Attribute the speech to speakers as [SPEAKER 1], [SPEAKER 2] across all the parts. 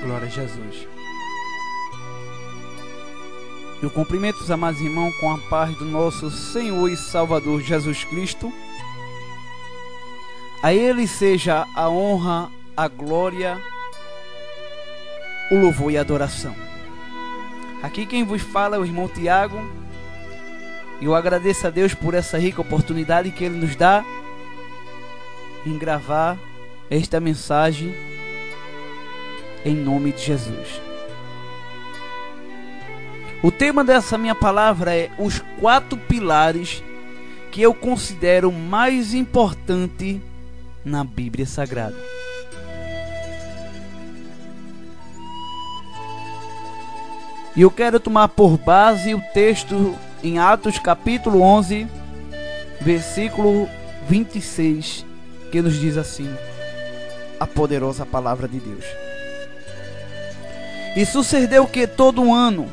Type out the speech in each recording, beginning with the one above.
[SPEAKER 1] Glória a Jesus. Eu cumprimento os amados irmãos com a paz do nosso Senhor e Salvador Jesus Cristo. A Ele seja a honra, a glória, o louvor e a adoração. Aqui quem vos fala é o irmão Tiago. Eu agradeço a Deus por essa rica oportunidade que Ele nos dá em gravar esta mensagem em nome de Jesus. O tema dessa minha palavra é os 4 pilares que eu considero mais importante na Bíblia Sagrada. E eu quero tomar por base o texto em Atos capítulo 11, versículo 26, que nos diz assim, a poderosa palavra de Deus. E sucedeu que todo ano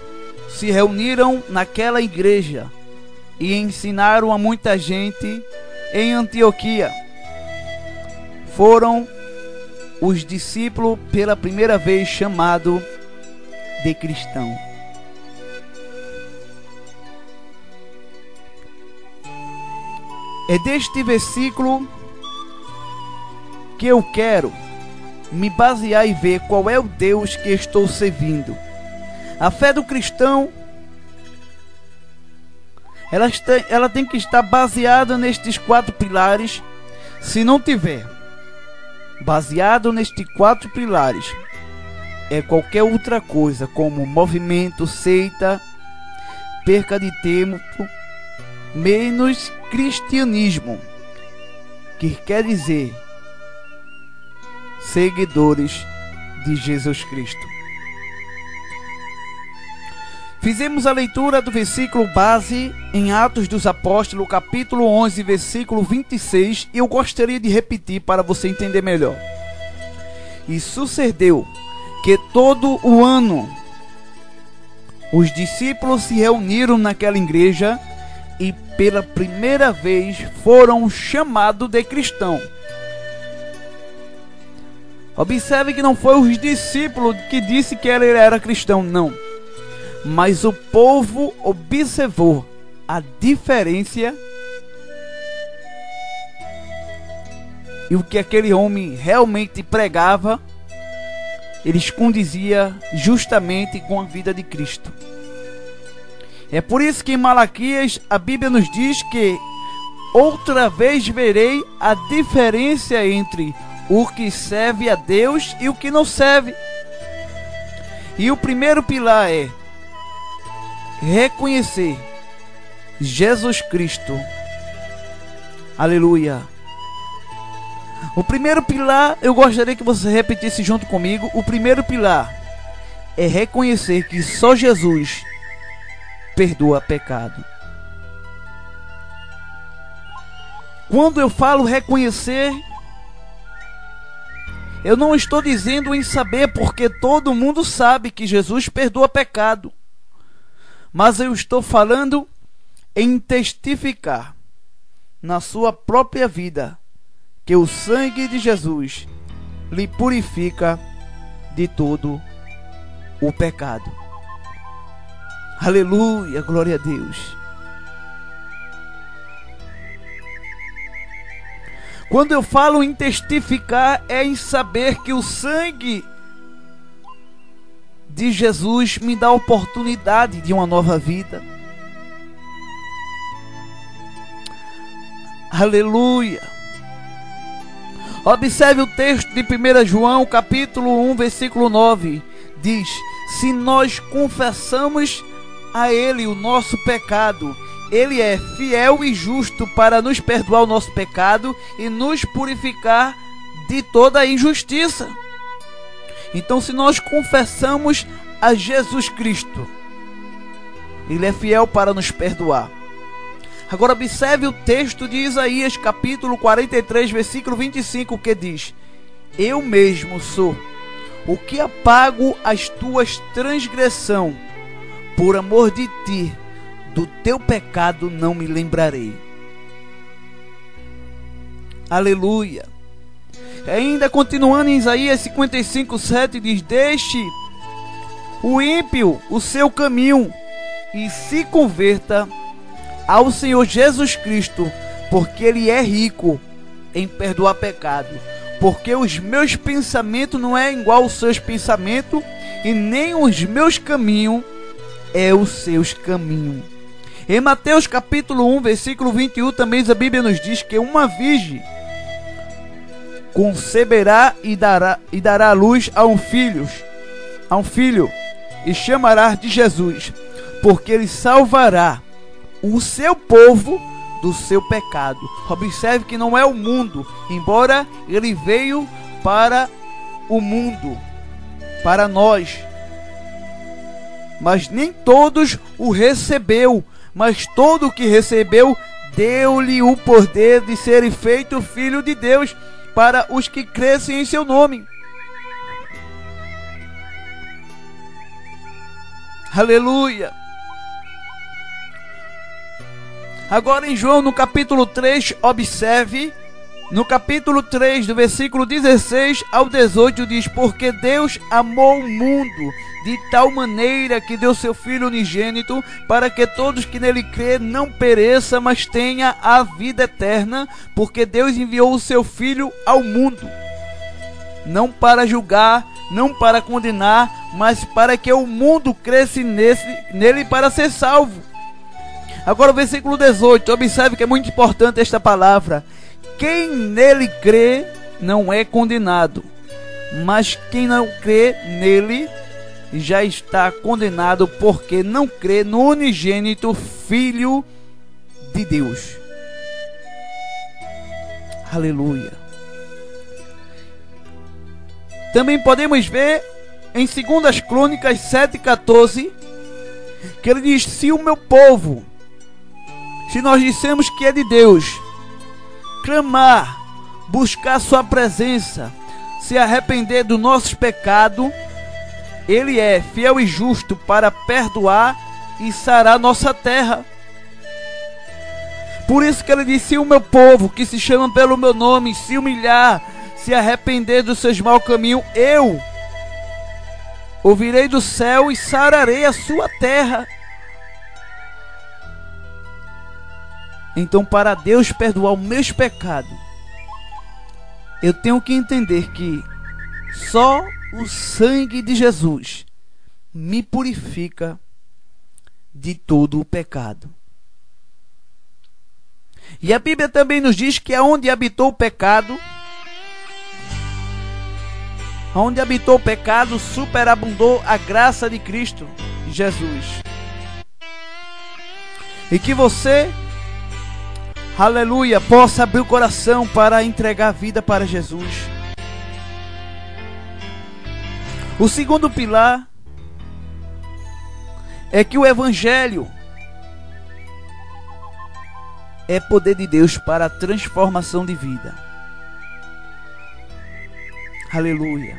[SPEAKER 1] se reuniram naquela igreja e ensinaram a muita gente em Antioquia. Foram os discípulos pela primeira vez chamados de cristão. É deste versículo que eu quero me basear e ver qual é o Deus que estou servindo. A fé do cristão, ela tem que estar baseada nestes 4 pilares. Se não tiver baseado nestes 4 pilares, é qualquer outra coisa, como movimento, seita, perca de tempo, menos cristianismo, que quer dizer seguidores de Jesus Cristo. Fizemos a leitura do versículo base em Atos dos Apóstolos, capítulo 11, versículo 26, e eu gostaria de repetir para você entender melhor. E sucedeu que todo o ano os discípulos se reuniram naquela igreja e pela primeira vez foram chamados de cristão. Observe que não foi os discípulos que disse que ele era cristão, não. Mas o povo observou a diferença e o que aquele homem realmente pregava, eles condizia justamente com a vida de Cristo. É por isso que em Malaquias a Bíblia nos diz que outra vez verei a diferença entre o que serve a Deus e o que não serve. E o primeiro pilar é reconhecer Jesus Cristo. Aleluia. O primeiro pilar, eu gostaria que você repetisse junto comigo. O primeiro pilar é reconhecer que só Jesus perdoa pecado. Quando eu falo reconhecer, eu não estou dizendo em saber, porque todo mundo sabe que Jesus perdoa pecado. Mas eu estou falando em testificar na sua própria vida que o sangue de Jesus lhe purifica de todo o pecado. Aleluia, glória a Deus. Quando eu falo em testificar, é em saber que o sangue de Jesus me dá a oportunidade de uma nova vida. Aleluia. Observe o texto de 1 João, capítulo 1, versículo 9. Diz: se nós confessamos a Ele o nosso pecado, Ele é fiel e justo para nos perdoar o nosso pecado e nos purificar de toda a injustiça. Então, se nós confessamos a Jesus Cristo, Ele é fiel para nos perdoar. Agora observe o texto de Isaías, capítulo 43, versículo 25, que diz: eu mesmo sou o que apago as tuas transgressões, por amor de ti, do teu pecado não me lembrarei. Aleluia. Ainda continuando em Isaías 55:7 diz: deixe o ímpio o seu caminho e se converta ao Senhor Jesus Cristo, porque Ele é rico em perdoar pecado. Porque os meus pensamentos não é igual aos seus pensamentos, e nem os meus caminhos é os seus caminhos. Em Mateus capítulo 1, versículo 21, também a Bíblia nos diz que uma virgem conceberá e dará à luz a um filho, e chamará de Jesus, porque ele salvará o seu povo do seu pecado. Observe que não é o mundo, embora ele veio para o mundo, para nós, mas nem todos o recebeu, mas todo o que recebeu deu-lhe o poder de ser feito filho de Deus, para os que crescem em seu nome. Aleluia. Agora em João, no capítulo 3, observe, no capítulo 3, do versículo 16 ao 18, diz: porque Deus amou o mundo de tal maneira que deu seu Filho unigênito, para que todos que nele crê não pereça, mas tenha a vida eterna. Porque Deus enviou o seu Filho ao mundo, não para julgar, não para condenar, mas para que o mundo cresça nele para ser salvo. Agora o versículo 18, observe que é muito importante esta palavra: quem nele crê não é condenado, mas quem não crê nele já está condenado, porque não crê no unigênito Filho de Deus. Aleluia. Também podemos ver em 2 Crônicas 7,14, que ele diz: se o meu povo, se nós dissemos que é de Deus, clamar, buscar sua presença, se arrepender dos nossos pecados, Ele é fiel e justo para perdoar e sarar nossa terra. Por isso que ele disse: se o meu povo, que se chama pelo meu nome, se humilhar, se arrepender dos seus maus caminhos, eu ouvirei do céu e sararei a sua terra. Então, para Deus perdoar os meus pecados, eu tenho que entender que só o sangue de Jesus me purifica de todo o pecado. E a Bíblia também nos diz que aonde habitou o pecado, superabundou a graça de Cristo Jesus. E que você, aleluia, possa abrir o coração para entregar a vida para Jesus. O segundo pilar é que o Evangelho é poder de Deus para a transformação de vida. Aleluia.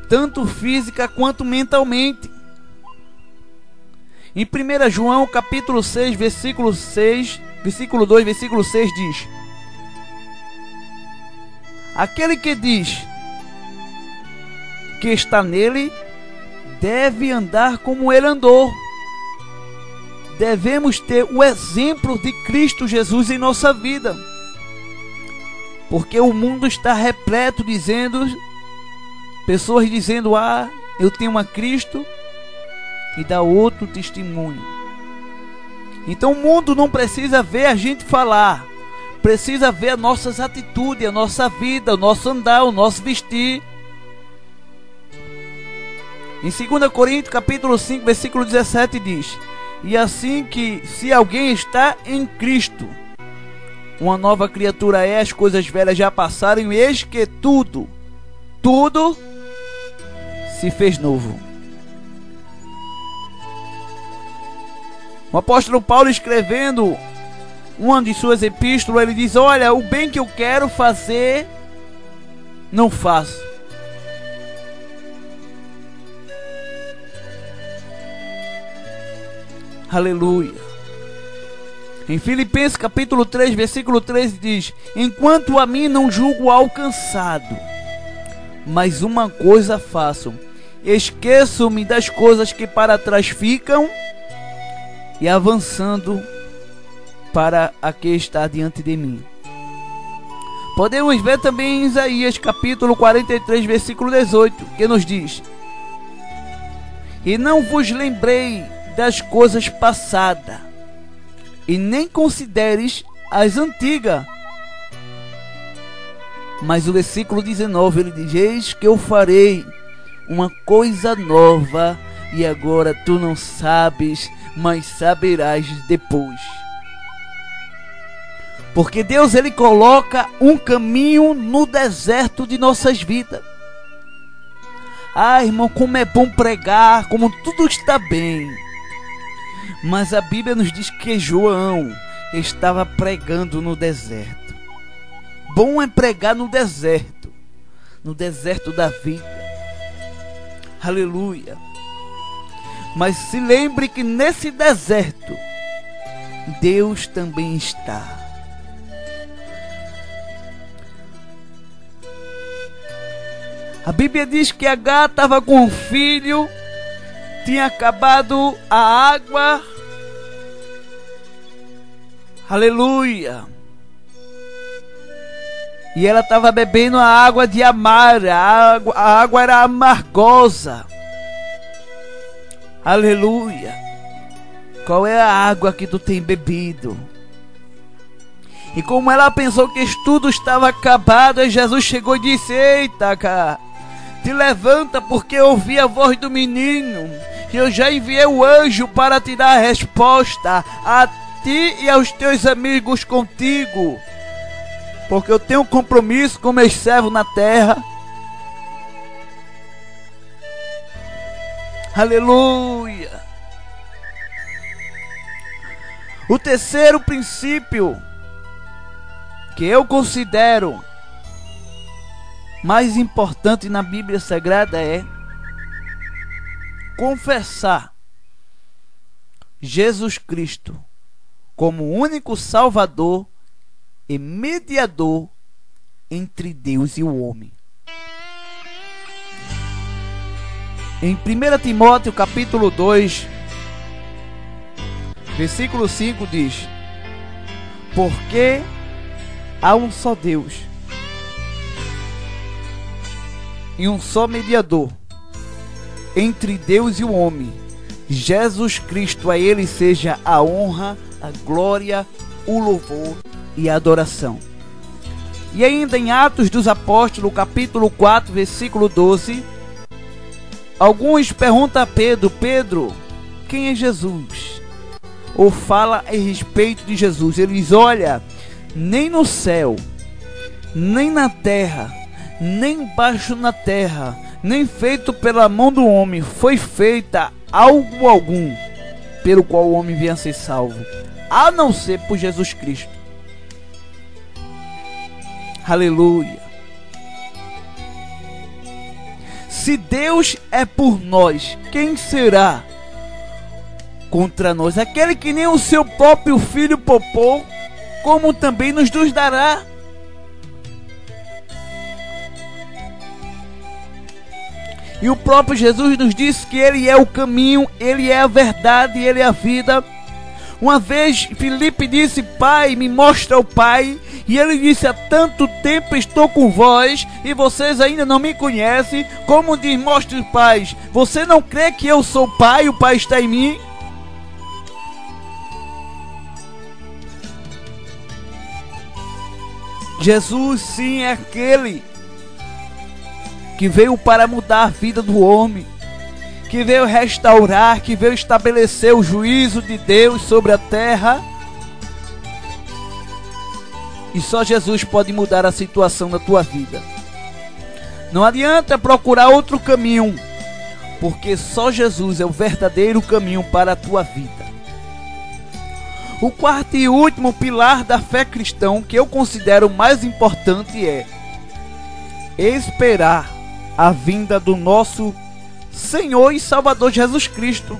[SPEAKER 1] Tanto física quanto mentalmente. Em 1 João capítulo 6, versículo 2, versículo 6 diz: aquele que diz que está nele deve andar como ele andou. Devemos ter o exemplo de Cristo Jesus em nossa vida, porque o mundo está repleto pessoas dizendo: eu tenho a Cristo, e dá outro testemunho. Então o mundo não precisa ver a gente falar, precisa ver as nossas atitudes, a nossa vida, o nosso andar, o nosso vestir. Em 2 Coríntios capítulo 5, versículo 17 diz: e assim que, se alguém está em Cristo, uma nova criatura é, as coisas velhas já passaram, e eis que tudo se fez novo. O apóstolo Paulo, escrevendo uma de suas epístolas, ele diz: olha, o bem que eu quero fazer, não faço. Aleluia. Em Filipenses capítulo 3, versículo 13 diz: enquanto a mim não julgo alcançado, mas uma coisa faço, esqueço-me das coisas que para trás ficam e avançando para a que está diante de mim. Podemos ver também em Isaías capítulo 43, versículo 18, que nos diz: e não vos lembrei das coisas passadas, e nem consideres as antigas. Mas o versículo 19 ele diz: eis que eu farei uma coisa nova, e agora tu não sabes, mas saberás depois. Porque Deus ele coloca um caminho no deserto de nossas vidas. Ah, irmão, como é bom pregar, como tudo está bem. Mas a Bíblia nos diz que João estava pregando no deserto. Bom é pregar no deserto da vida. Aleluia. Mas se lembre que nesse deserto Deus também está. A Bíblia diz que Agar estava com um filho, tinha acabado a água. Aleluia. E ela estava bebendo a água de Amara. A água era amargosa. Aleluia. Qual é a água que tu tem bebido? E como ela pensou que tudo estava acabado, Jesus chegou e disse: eita, cara, te levanta, porque eu ouvi a voz do menino. E eu já enviei o anjo para te dar a resposta, a ti e aos teus amigos contigo. Porque eu tenho um compromisso com meus servos na terra. Aleluia. O terceiro princípio que eu considero mais importante na Bíblia Sagrada é confessar Jesus Cristo como o único Salvador e mediador entre Deus e o homem. Em 1 Timóteo capítulo 2, versículo 5 diz: porque há um só Deus e um só mediador entre Deus e o homem, Jesus Cristo. A ele seja a honra, a glória, o louvor e a adoração. E ainda em Atos dos Apóstolos capítulo 4, versículo 12, alguns perguntam a Pedro: Pedro, quem é Jesus? Ou fala a respeito de Jesus. Ele diz: olha, nem no céu, nem na terra, nem embaixo na terra, nem feito pela mão do homem, foi feita algo algum pelo qual o homem venha a ser salvo, a não ser por Jesus Cristo. Aleluia. Se Deus é por nós, quem será contra nós? Aquele que nem o seu próprio filho poupou, como também nos dará. E o próprio Jesus nos disse que Ele é o caminho, Ele é a verdade, Ele é a vida. Uma vez Filipe disse: Pai, me mostra o Pai. E Ele disse: há tanto tempo estou com vós e vocês ainda não me conhecem. Como diz: mostre o Pai. Você não crê que eu sou o Pai, o Pai está em mim? Jesus sim é aquele que veio para mudar a vida do homem, que veio restaurar, que veio estabelecer o juízo de Deus sobre a terra. E só Jesus pode mudar a situação da tua vida. Não adianta procurar outro caminho, porque só Jesus é o verdadeiro caminho para a tua vida. O quarto e último pilar da fé cristã, que eu considero mais importante, é esperar a vinda do nosso Senhor e Salvador Jesus Cristo.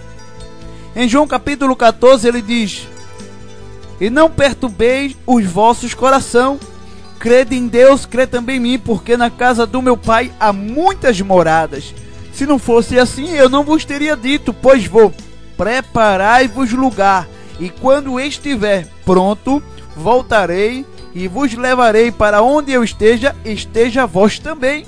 [SPEAKER 1] Em João capítulo 14 ele diz: E não perturbeis os vossos coração. Crede em Deus, crede também em mim, porque na casa do meu pai há muitas moradas. Se não fosse assim, eu não vos teria dito, pois vou preparai-vos lugar, e quando estiver pronto, voltarei e vos levarei para onde eu esteja vós também.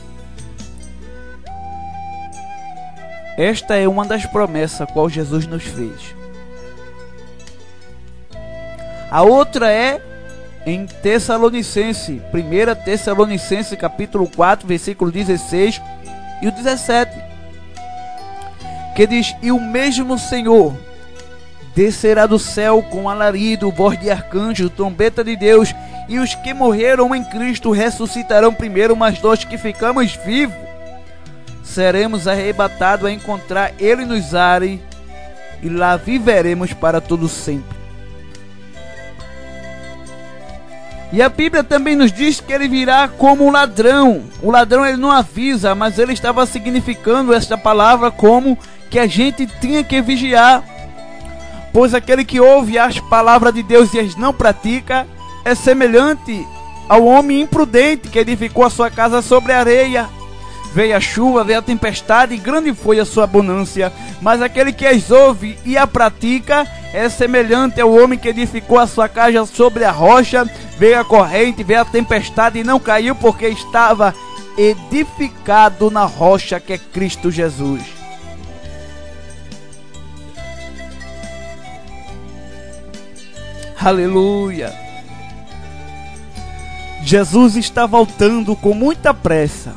[SPEAKER 1] Esta é uma das promessas qual Jesus nos fez. A outra é em Tessalonicense, 1 Tessalonicense capítulo 4, versículo 16 e o 17, que diz: e o mesmo Senhor descerá do céu com alarido, voz de arcanjo, trombeta de Deus, e os que morreram em Cristo ressuscitarão primeiro, mas nós que ficamos vivos seremos arrebatados a encontrar Ele nos ares, e lá viveremos para todo sempre. E a Bíblia também nos diz que ele virá como um ladrão. O ladrão, ele não avisa, mas ele estava significando esta palavra como que a gente tinha que vigiar. Pois aquele que ouve as palavras de Deus e as não pratica é semelhante ao homem imprudente que edificou a sua casa sobre a areia. Veio a chuva, veio a tempestade e grande foi a sua abundância. Mas aquele que as ouve e a pratica é semelhante ao homem que edificou a sua casa sobre a rocha. Veio a corrente, veio a tempestade e não caiu, porque estava edificado na rocha que é Cristo Jesus. Aleluia! Jesus está voltando com muita pressa.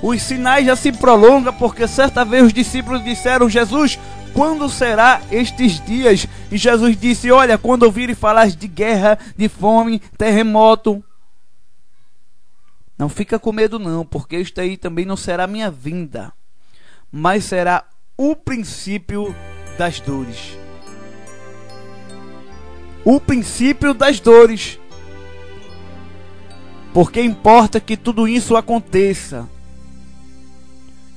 [SPEAKER 1] Os sinais já se prolongam, porque certa vez os discípulos disseram: Jesus, quando será estes dias? E Jesus disse: olha, quando ouvirem falar de guerra, de fome, terremoto, não fica com medo não, porque isto aí também não será minha vinda, mas será o princípio das dores. O princípio das dores. Porque importa que tudo isso aconteça.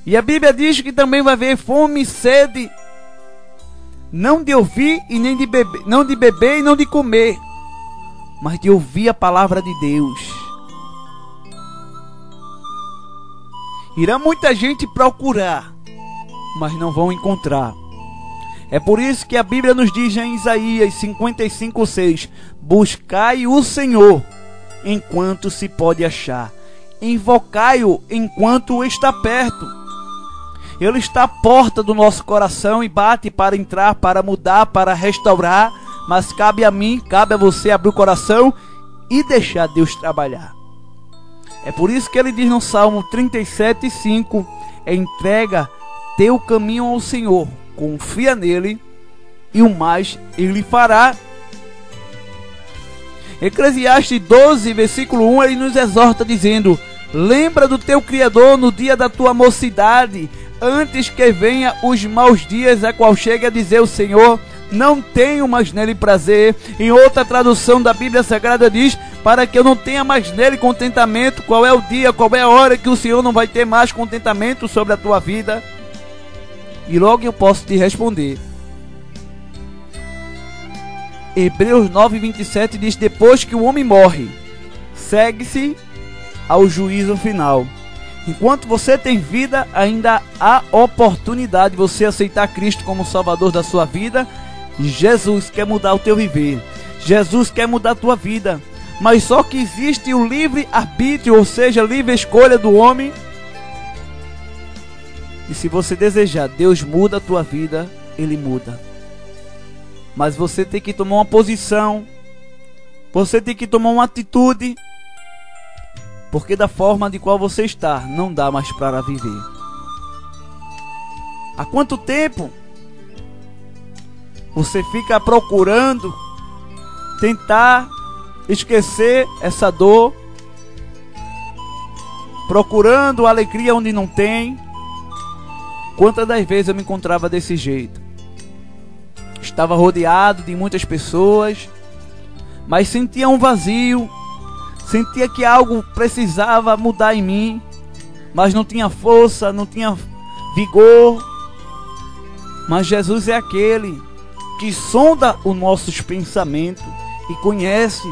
[SPEAKER 1] E a Bíblia diz que também vai haver fome e sede, não de ouvir e nem de beber, não de beber e não de comer, mas de ouvir a palavra de Deus. Irá muita gente procurar, mas não vão encontrar. É por isso que a Bíblia nos diz em Isaías 55:6: buscai o Senhor enquanto se pode achar, invocai-o enquanto está perto. Ele está à porta do nosso coração e bate para entrar, para mudar, para restaurar. Mas cabe a mim, cabe a você abrir o coração e deixar Deus trabalhar. É por isso que ele diz no Salmo 37:5: entrega teu caminho ao Senhor, confia nele e o mais ele fará. Eclesiastes 12, versículo 1, ele nos exorta dizendo: lembra do teu Criador no dia da tua mocidade, antes que venha os maus dias, a qual chegue a dizer o Senhor: não tenho mais nele prazer. Em outra tradução da Bíblia Sagrada diz: para que eu não tenha mais nele contentamento. Qual é o dia, qual é a hora que o Senhor não vai ter mais contentamento sobre a tua vida? E logo eu posso te responder. Hebreus 9:27 diz: depois que o homem morre, segue-se ao juízo final. Enquanto você tem vida, ainda há oportunidade de você aceitar Cristo como Salvador da sua vida. Jesus quer mudar o teu viver. Jesus quer mudar a tua vida. Mas só que existe o livre arbítrio, ou seja, a livre escolha do homem. E se você desejar, Deus muda a tua vida, Ele muda. Mas você tem que tomar uma posição. Você tem que tomar uma atitude. Porque da forma de qual você está, não dá mais para viver. Há quanto tempo você fica procurando tentar esquecer essa dor, procurando alegria onde não tem? Quantas das vezes eu me encontrava desse jeito? Estava rodeado de muitas pessoas, mas sentia um vazio. Sentia que algo precisava mudar em mim, mas não tinha força, não tinha vigor. Mas Jesus é aquele que sonda os nossos pensamentos e conhece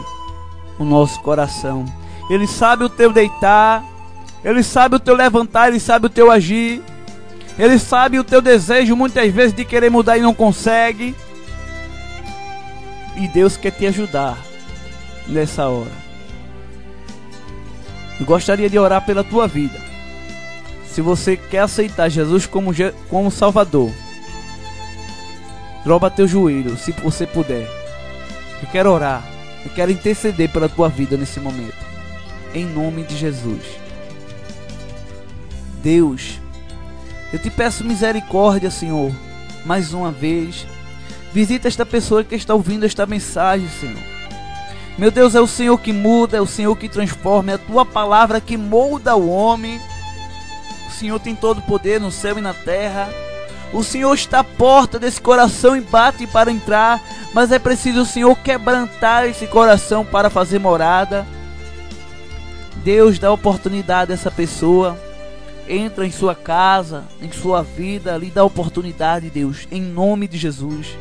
[SPEAKER 1] o nosso coração. Ele sabe o teu deitar, Ele sabe o teu levantar, Ele sabe o teu agir, Ele sabe o teu desejo muitas vezes de querer mudar e não consegue. E Deus quer te ajudar nessa hora. Eu gostaria de orar pela tua vida. Se você quer aceitar Jesus como Salvador, dobra teu joelho, se você puder. Eu quero orar, eu quero interceder pela tua vida nesse momento, em nome de Jesus. Deus, eu te peço misericórdia, Senhor, mais uma vez. Visita esta pessoa que está ouvindo esta mensagem, Senhor. Meu Deus, é o Senhor que muda, é o Senhor que transforma, é a tua palavra que molda o homem. O Senhor tem todo o poder no céu e na terra. O Senhor está à porta desse coração e bate para entrar, mas é preciso o Senhor quebrantar esse coração para fazer morada. Deus, dá oportunidade a essa pessoa. Entra em sua casa, em sua vida, lhe dá oportunidade, Deus, em nome de Jesus.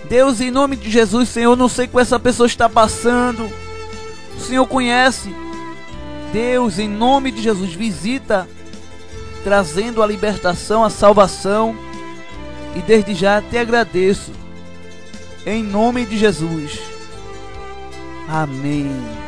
[SPEAKER 1] Deus, em nome de Jesus, Senhor, não sei o que essa pessoa está passando, o Senhor conhece. Deus, em nome de Jesus, visita, trazendo a libertação, a salvação, e desde já te agradeço, em nome de Jesus. Amém.